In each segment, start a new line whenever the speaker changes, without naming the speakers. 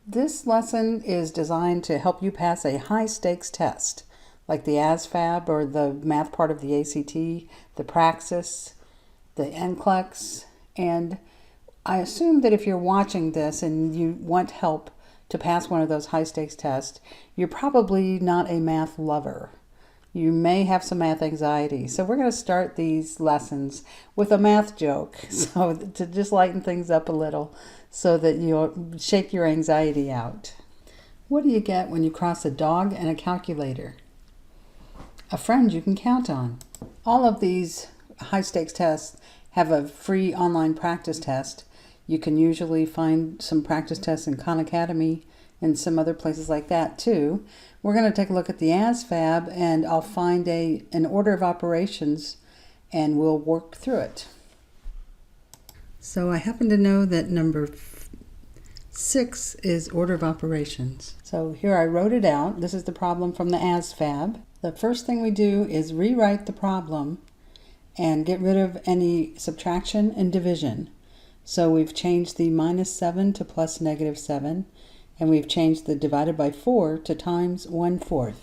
This lesson is designed to help you pass a high-stakes test, like the ASVAB or the math part of the ACT, the Praxis, the NCLEX, and I assume that if you're watching this and you want help to pass one of those high-stakes tests, you're probably not a math lover. You may have some math anxiety. So we're going to start these lessons with a math joke, so to just lighten things up a little so that you'll shake your anxiety out. What do you get when you cross a dog and a calculator? A friend you can count on. All of these high-stakes tests have a free online practice test. You can usually find some practice tests in Khan Academy and some other places like that too. We're going to take a look at the ASVAB, and I'll find an order of operations and we'll work through it. So I happen to know that number 6 is order of operations. So here I wrote it out. This is the problem from the ASVAB. The first thing we do is rewrite the problem and get rid of any subtraction and division. So we've changed the -7 to +7, and we've changed the divided by 4 to times 1/4.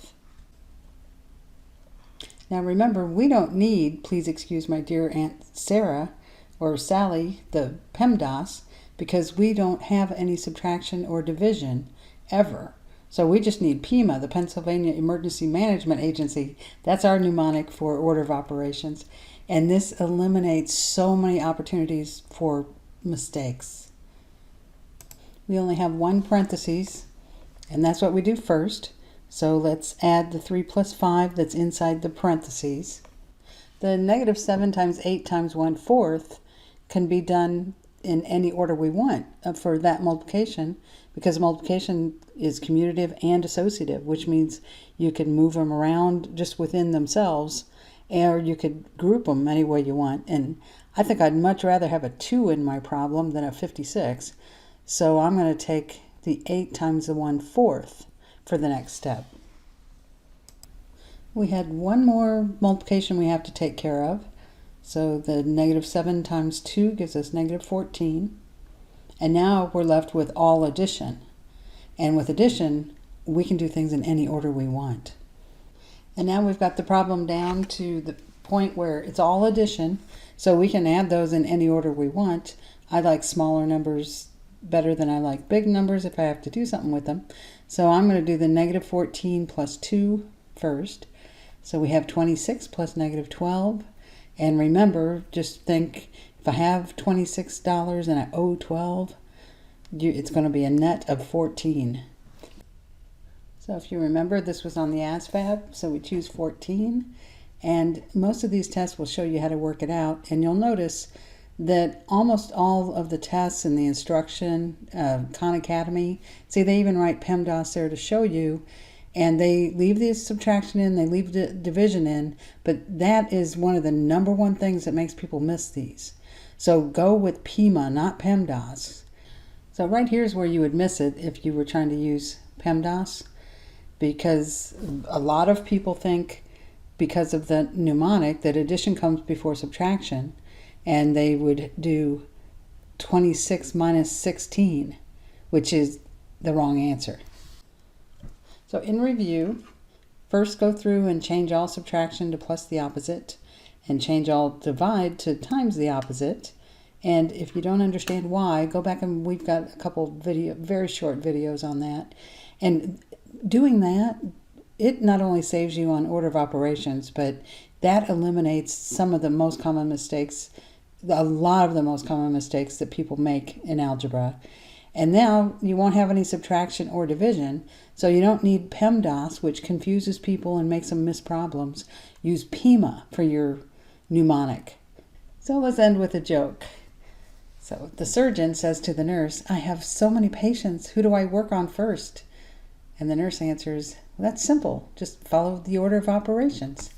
Now remember, we don't need, please excuse my dear Aunt Sarah or Sally, the PEMDAS, because we don't have any subtraction or division ever. So we just need PEMA, the Pennsylvania Emergency Management Agency. That's our mnemonic for order of operations. And this eliminates so many opportunities for mistakes. We only have one parentheses, and that's what we do first. So let's add the 3 plus 5 that's inside the parentheses. The -7 times 8 times 1/4 can be done in any order we want for that multiplication, because multiplication is commutative and associative, which means you can move them around just within themselves, or you could group them any way you want. And I think I'd much rather have a 2 in my problem than a 56. So I'm going to take the 8 times the 1/4 for the next step. We had one more multiplication we have to take care of. So the -7 times 2 gives us -14. And now we're left with all addition. And with addition, we can do things in any order we want. And now we've got the problem down to the point where it's all addition, so we can add those in any order we want. I like smaller numbers better than I like big numbers if I have to do something with them. So I'm going to do the -14 plus 2 first. So we have 26 plus -12. And remember, just think, if I have $26 and I owe 12, it's going to be a net of 14. So if you remember, this was on the ASVAB, so we choose 14. And most of these tests will show you how to work it out. And you'll notice that almost all of the tests and the instruction, Khan Academy, see, they even write PEMDAS there to show you, and they leave the subtraction in, they leave the division in, but that is one of the number one things that makes people miss these. So go with PEMA, not PEMDAS. So right here is where you would miss it if you were trying to use PEMDAS, because a lot of people think, because of the mnemonic, that addition comes before subtraction, and they would do 26 minus 16, which is the wrong answer. So in review, first go through and change all subtraction to plus the opposite, and change all divide to times the opposite. And if you don't understand why, go back and we've got a couple very short videos on that. And doing that, it not only saves you on order of operations, but that eliminates some of the most common mistakes, a lot of the most common mistakes that people make in algebra. And now you won't have any subtraction or division, so you don't need PEMDAS, which confuses people and makes them miss problems. Use PEMA for your mnemonic. So let's end with a joke. So the surgeon says to the nurse, "I have so many patients, who do I work on first?" And the nurse answers, "Well, that's simple, just follow the order of operations."